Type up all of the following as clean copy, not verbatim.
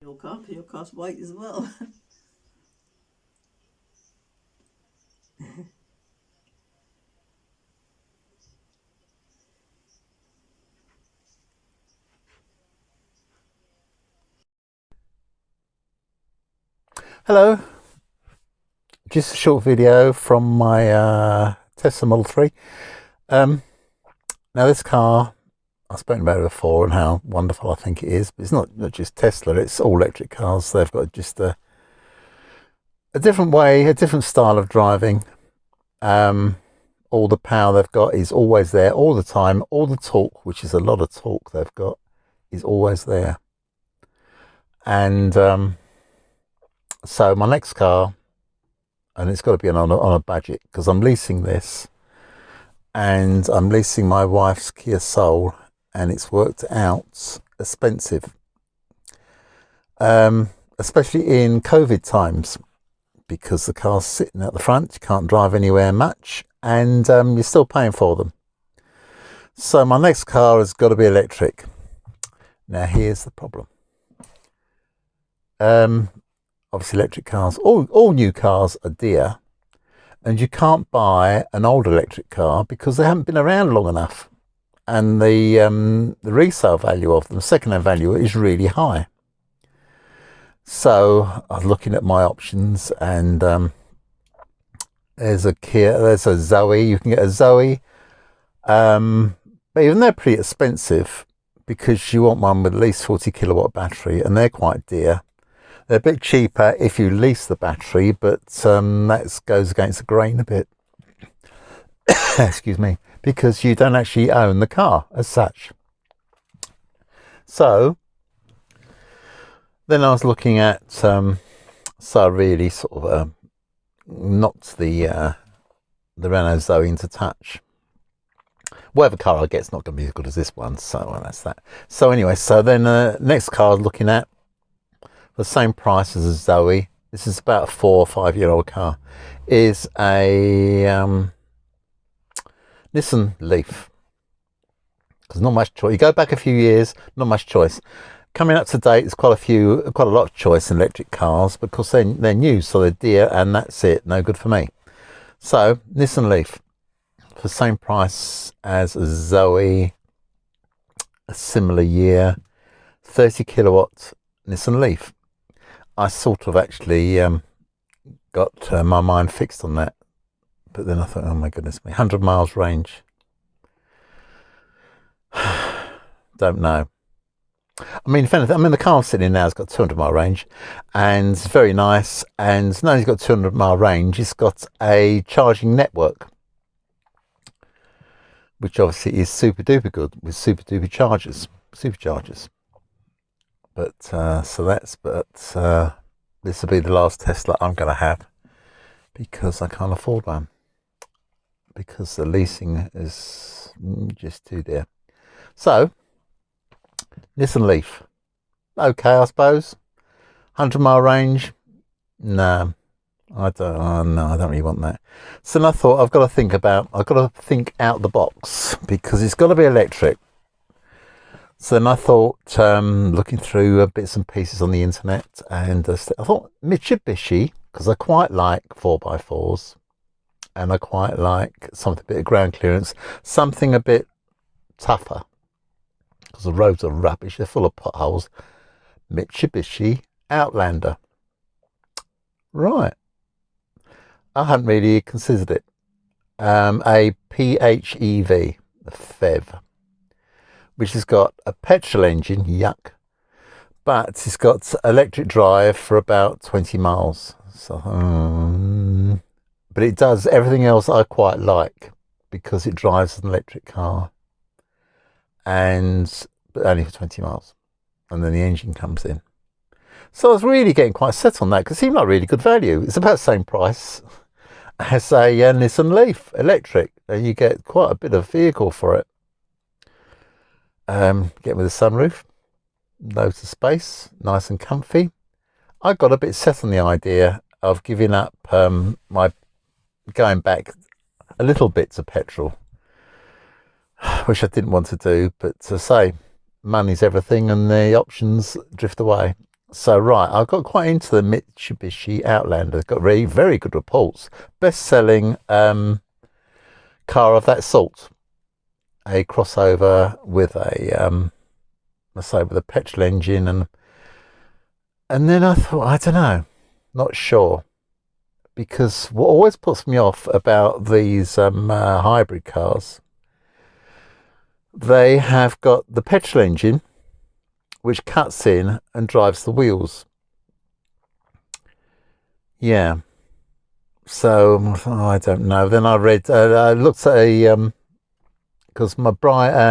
Your car's white as well. Hello, just a short video from my Tesla Model 3. Um, Now this car, I've spoken about it before and how wonderful I think it is, but it's not just Tesla, it's all electric cars. They've got just a different way, a different style of driving. Um, all the power they've got is always there all the time. All the torque, which is a lot of torque they've got, is always there. And so my next car, and it's got to be on a budget because I'm leasing this and I'm leasing my wife's Kia Soul, and it's worked out expensive, especially in COVID times, because the car's sitting at the front, you can't drive anywhere much, and you're still paying for them. So my next car has got to be electric. Now here's the problem. Obviously, electric cars, all new cars are dear, and you can't buy an old electric car because they haven't been around long enough, and the resale value of them, second-hand value, is really high. So I was looking at my options, and there's a Kia, there's a Zoe. You can get a Zoe, but even they're pretty expensive because you want one with at least 40 kilowatt battery, and they're quite dear. They're a bit cheaper if you lease the battery, but that goes against the grain a bit. Excuse me, because you don't actually own the car as such. So then I was looking at, so I really sort of knocked the Renault Zoe into touch. Whatever car I get, it's not going to be as good as this one, so that's that. So anyway, so then next car I was looking at, the same price as a Zoe. This is about a 4 or 5 year old car. Is a Nissan Leaf. Because not much choice. You go back a few years, not much choice. Coming up to date, there's quite a lot of choice in electric cars because they're new, so they're dear, and that's it. No good for me. So Nissan Leaf for the same price as a Zoe, a similar year, 30 kilowatt Nissan Leaf. I sort of actually got my mind fixed on that, but then I thought, oh my goodness me, 100 miles range. Don't know. I mean, if anything, the car I'm sitting in now has got 200 mile range, and it's very nice. And not only has it got 200 mile range, it's got a charging network, which obviously is super duper good with super duper superchargers. But this will be the last Tesla I'm going to have because I can't afford one, because the leasing is just too dear. So Nissan Leaf, okay, I suppose. 100 mile range, no, I don't. No, I don't really want that. So then I thought I've got to think out the box because it's got to be electric. So then I thought, looking through bits and pieces on the internet, and I thought Mitsubishi, because I quite like 4x4s, and I quite like something a bit of ground clearance, something a bit tougher, because the roads are rubbish, they're full of potholes. Mitsubishi Outlander. Right. I hadn't really considered it. A PHEV, a phev, which has got a petrol engine, yuck, but it's got electric drive for about 20 miles. So, but it does everything else I quite like because it drives an electric car, but only for 20 miles, and then the engine comes in. So I was really getting quite set on that because it seemed like really good value. It's about the same price as a Nissan Leaf electric, and you get quite a bit of vehicle for it. Get with a sunroof, loads of space, nice and comfy. I got a bit set on the idea of giving up my going back a little bit to petrol, which I didn't want to do, but to say money's everything and the options drift away. So right, I got quite into the Mitsubishi Outlander. It's got very, very good reports. Best-selling car of that sort. A crossover with let's say with a petrol engine, and then I thought, I don't know, not sure, because what always puts me off about these hybrid cars, they have got the petrol engine which cuts in and drives the wheels. Yeah. So I don't know. Then I read, I looked at a because my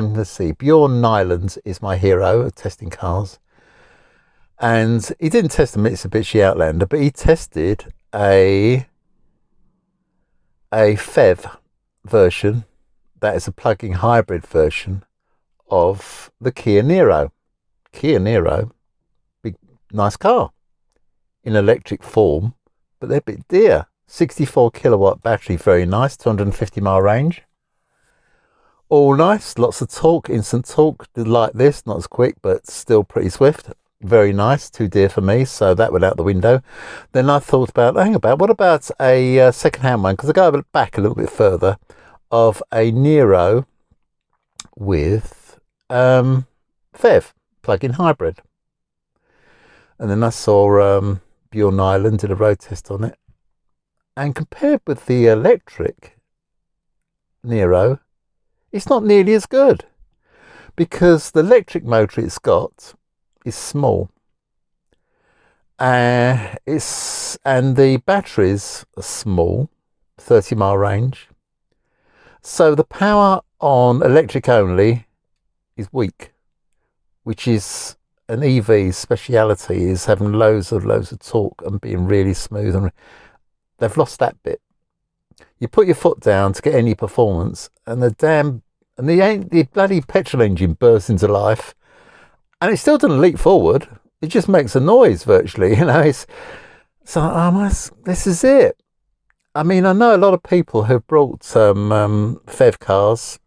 let's see, Bjorn Nyland is my hero of testing cars, and he didn't test the Mitsubishi Outlander, but he tested a phev version, that is a plug-in hybrid version of the Kia Niro. Kia Niro, big nice car in electric form, but they're a bit dear. 64 kilowatt battery, very nice, 250-mile range. All nice, lots of torque, instant torque. Did like this, not as quick, but still pretty swift. Very nice, too dear for me, so that went out the window. Then I thought about, hang about, what about a second-hand one? Because I go back a little bit further, of a Niro with phev, plug-in hybrid. And then I saw Bjorn Island, did a road test on it. And compared with the electric Niro, it's not nearly as good, because the electric motor it's got is small. And the batteries are small, 30-mile range. So the power on electric only is weak, which is an EV's speciality, is having loads of torque and being really smooth, and they've lost that bit. You put your foot down to get any performance, and the bloody petrol engine bursts into life, and it still doesn't leap forward. It just makes a noise virtually, This is it. I mean, I know a lot of people have brought phev cars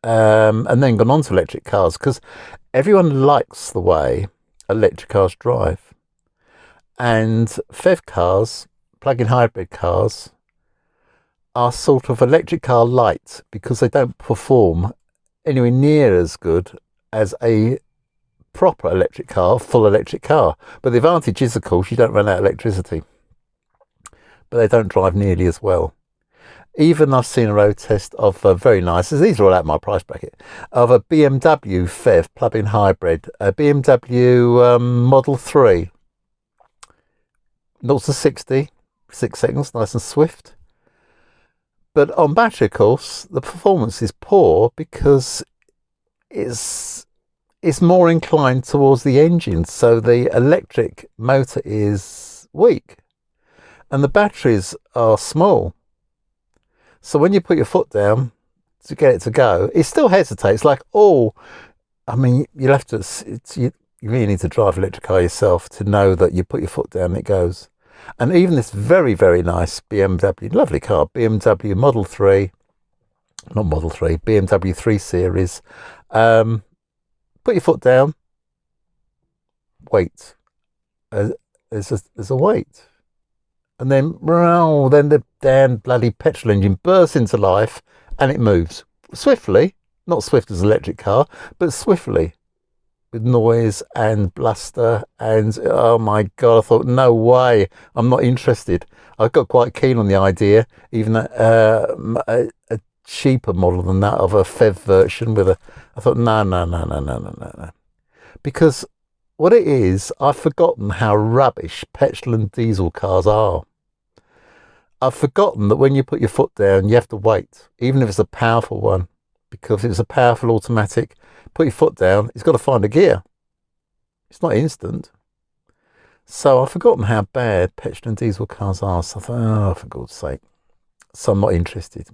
and then gone on to electric cars, because everyone likes the way electric cars drive. And phev cars, plug-in hybrid cars, are sort of electric car light, because they don't perform anywhere near as good as a proper electric car, full electric car. But the advantage is, of course, you don't run out of electricity, but they don't drive nearly as well. Even I've seen a road test of very nice, these are all out my price bracket, of a BMW phev plug-in hybrid, a BMW Model 3, 0 to 60, 6 seconds, nice and swift. But on battery, of course, the performance is poor, because it's more inclined towards the engine, so the electric motor is weak and the batteries are small. So when you put your foot down to get it to go, it still hesitates. Like, you'll have to, you really need to drive an electric car yourself to know that you put your foot down and it goes. And even this very, very nice BMW, lovely car, BMW Model 3, not Model 3, BMW 3 Series, put your foot down, wait. There's a wait. And then the damn bloody petrol engine bursts into life, and it moves swiftly, not swift as an electric car, but swiftly, with noise and bluster. And oh my God, I thought, no way, I'm not interested. I got quite keen on the idea, even a cheaper model than that of a phev version I thought, no. Because what it is, I've forgotten how rubbish petrol and diesel cars are. I've forgotten that when you put your foot down, you have to wait, even if it's a powerful one, because if it's a powerful automatic, put your foot down, it's got to find a gear. It's not instant. So I've forgotten how bad petrol and diesel cars are. So I thought, oh, for God's sake. So I'm not interested.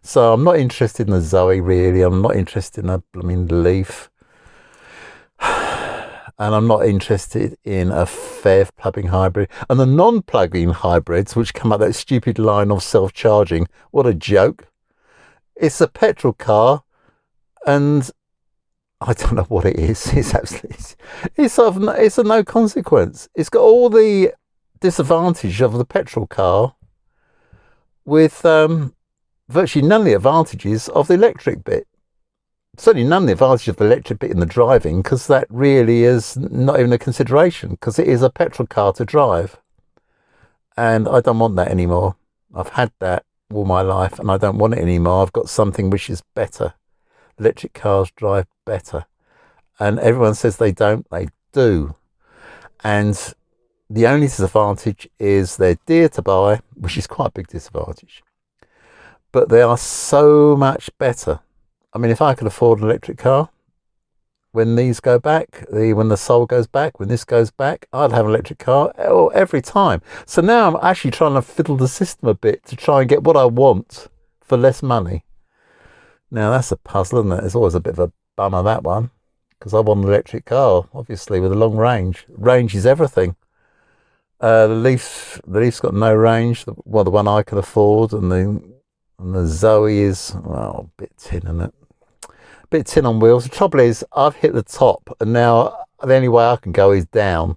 So I'm not interested in a Zoe, really. I'm not interested in a blooming Leaf. And I'm not interested in a phev plug-in hybrid. And the non-plug-in hybrids, which come out that stupid line of self-charging, what a joke. It's a petrol car, and I don't know what it is. It's absolutely, it's sort of, it's a no consequence. It's got all the disadvantage of the petrol car with virtually none of the advantages of the electric bit. Certainly none of the advantage of the electric bit in the driving, because that really is not even a consideration, because it is a petrol car to drive. And I don't want that anymore. I've had that all my life and I don't want it anymore. I've got something which is better. Electric cars drive better. And everyone says they don't, they do. And the only disadvantage is they're dear to buy, which is quite a big disadvantage. But they are so much better. I mean, if I could afford an electric car, when these go back, when the Soul goes back, when this goes back, I'd have an electric car every time. So now I'm actually trying to fiddle the system a bit to try and get what I want for less money. Now that's a puzzle, isn't it? It's always a bit of a bummer, that one, because I want an electric car, obviously, with a long range. Range is everything. The Leaf's got no range. Well, the one I can afford, and the Zoe is, well, a bit tin, isn't it? Bit tin on wheels. The trouble is, I've hit the top, and now the only way I can go is down.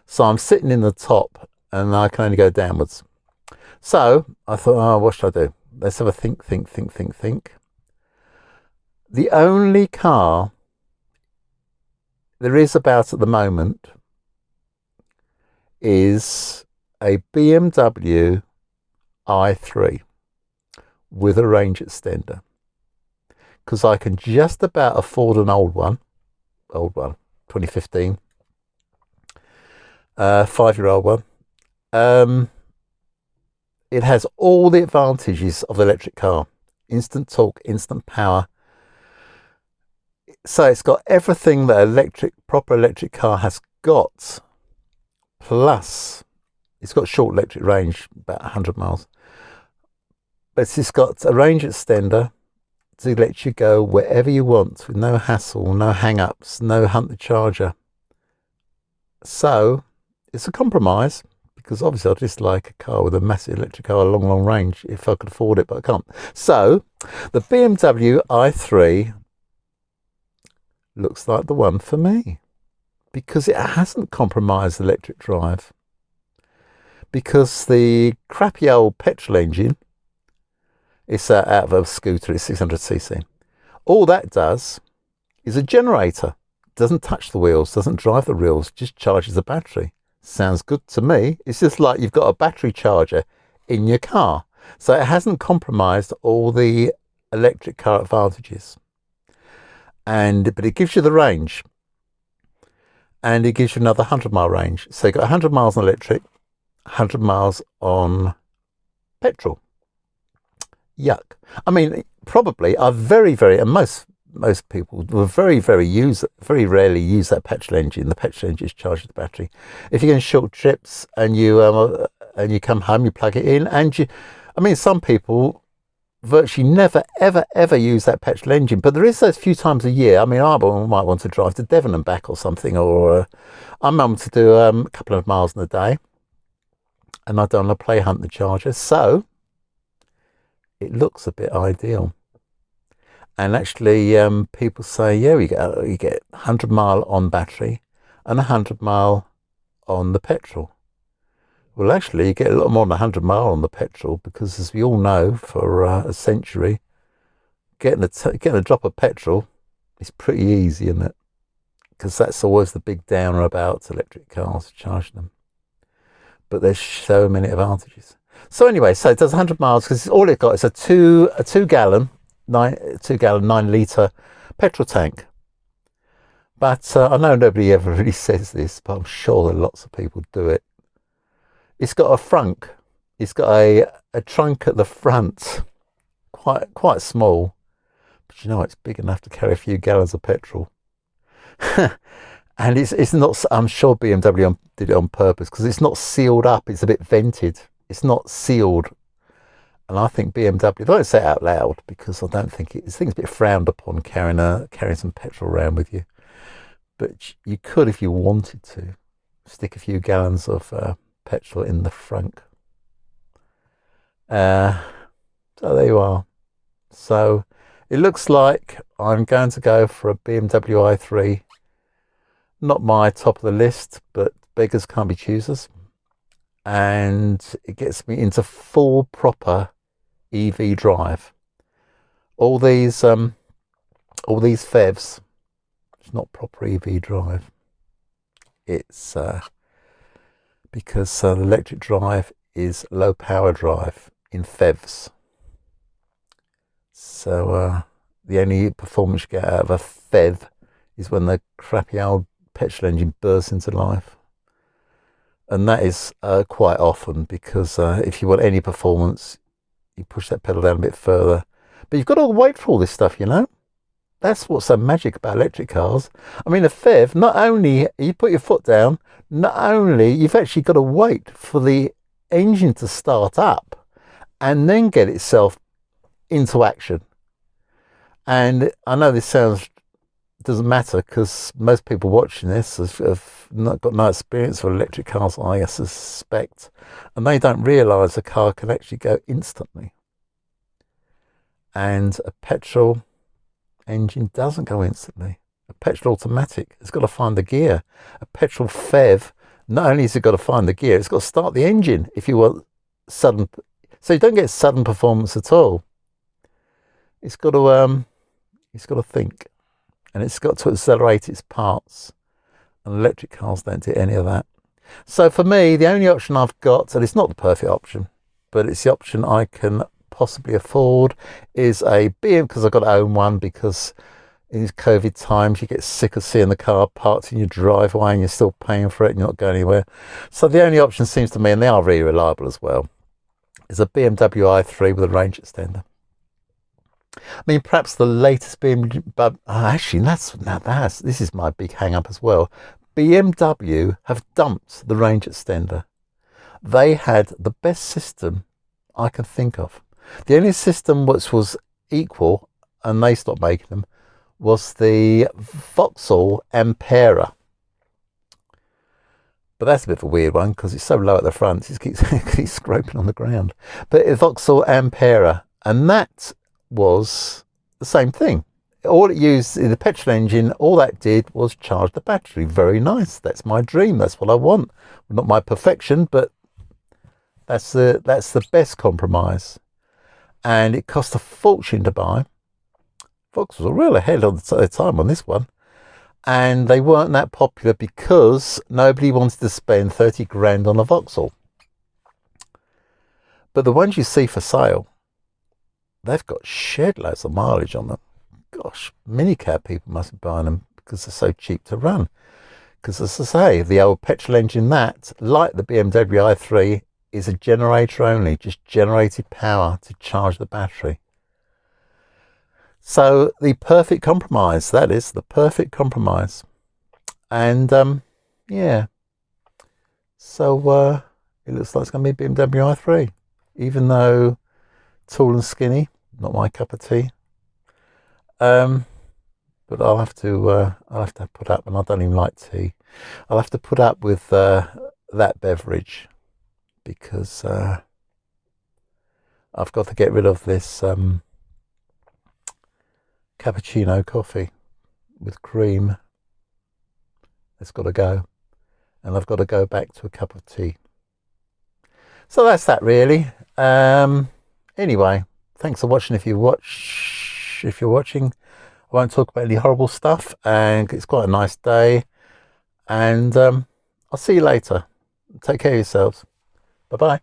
So I'm sitting in the top, and I can only go downwards. So I thought, oh, what should I do? Let's have a think. The only car there is about at the moment is a BMW i3 with a range extender, because I can just about afford an old one, 2015, 5-year-old one. It has all the advantages of the electric car: instant torque, instant power. So it's got everything that proper electric car has got, plus it's got short electric range, about 100 miles. But it's got a range extender to let you go wherever you want with no hassle, no hang-ups, no hunt the charger. So it's a compromise, because obviously I just like a car with a massive electric car, a long range, if I could afford it, but I can't. So the BMW i3 looks like the one for me, because it hasn't compromised electric drive. Because the crappy old petrol engine, it's out of a scooter, it's 600cc. All that does is a generator. Doesn't touch the wheels, doesn't drive the wheels, just charges the battery. Sounds good to me. It's just like you've got a battery charger in your car. So it hasn't compromised all the electric car advantages. But it gives you the range. And it gives you another 100-mile range. So you've got 100 miles on electric, 100 miles on petrol. Yuck. I mean, probably are very, and most people will very rarely use that petrol engine. The petrol engine is charged with the battery. If you're going short trips and you come home, you plug it in, I mean, some people virtually never, ever use that petrol engine. But there is those few times a year. I mean, I might want to drive to Devon and back or something, or I'm going to do a couple of miles in a day, and I don't want to play hunt the charger. So it looks a bit ideal. And actually, people say, yeah, you get 100-mile on battery and 100-mile on the petrol. Well, actually, you get a lot more than 100-mile on the petrol, because, as we all know, for a century, getting a drop of petrol is pretty easy, isn't it? Because that's always the big downer about electric cars, charging them. But there's so many advantages. So anyway, so it does 100 miles, because all it got is a 2 gallon 9-litre petrol tank. But I know nobody ever really says this, but I'm sure that lots of people do it. It's got a frunk. It's got a trunk at the front, quite small, but you know, it's big enough to carry a few gallons of petrol. And it's not, I'm sure BMW did it on purpose, because it's not sealed up. It's a bit vented. It's not sealed. And I think BMW, I don't say it out loud, because I think it's a bit frowned upon carrying some petrol around with you. But you could, if you wanted to, stick a few gallons of petrol in the frunk. So there you are. So It looks like I'm going to go for a BMW i3. Not my top of the list, but beggars can't be choosers. And it gets me into full proper EV drive. All these phevs, it's not proper EV drive. It's because the electric drive is low power drive in phevs. So the only performance you get out of a phev is when the crappy old petrol engine bursts into life. And that is quite often, because if you want any performance, you push that pedal down a bit further. But you've got to wait for all this stuff, you know. That's what's so magic about electric cars. I mean, a phev, not only you put your foot down, not only you've actually got to wait for the engine to start up and then get itself into action. And I know this doesn't matter, because most people watching this have not got no experience with electric cars, I suspect, and they don't realise a car can actually go instantly. And a petrol engine doesn't go instantly. A petrol automatic has got to find the gear. A petrol phev, not only has it got to find the gear, it's got to start the engine if you want sudden. So you don't get sudden performance at all. It's got to think, and it's got to accelerate its parts. And electric cars don't do any of that. So for me, the only option I've got, and it's not the perfect option, but it's the option I can possibly afford, is a BM, because I've got to own one, because in these COVID times you get sick of seeing the car parked in your driveway and you're still paying for it and you're not going anywhere. So the only option seems to me, and they are really reliable as well, is a BMW i3 with a range extender. I mean, perhaps the latest BMW, but actually, this is my big hang up as well. BMW have dumped the range extender. They had the best system I can think of. The only system which was equal, and they stopped making them, was the Vauxhall Ampera. But that's a bit of a weird one, because it's so low at the front, it keeps scraping on the ground. But Vauxhall Ampera, and that was the same thing. All it used in the petrol engine, all that did was charge the battery. Very nice. That's my dream. That's what I want. Not my perfection, but that's the best compromise. And it cost a fortune to buy. Vauxhall was real ahead of the time on this one. And they weren't that popular because nobody wanted to spend 30 grand on a Vauxhall. But the ones you see for sale, they've got shed loads of mileage on them. Gosh, minicab people must be buying them because they're so cheap to run. Because as I say, the old petrol engine, that, like the BMW i3, is a generator only, just generated power to charge the battery. So the perfect compromise, that is the perfect compromise. And yeah, so it looks like it's going to be a BMW i3, even though tall and skinny, not my cup of tea. But I'll have to put up, and I don't even like tea. I'll have to put up with that beverage, because I've got to get rid of this cappuccino coffee with cream. It's got to go, and I've got to go back to a cup of tea. So that's that, really. Anyway, thanks for watching. If you're watching, I won't talk about any horrible stuff, and it's quite a nice day. And I'll see you later. Take care of yourselves. Bye bye.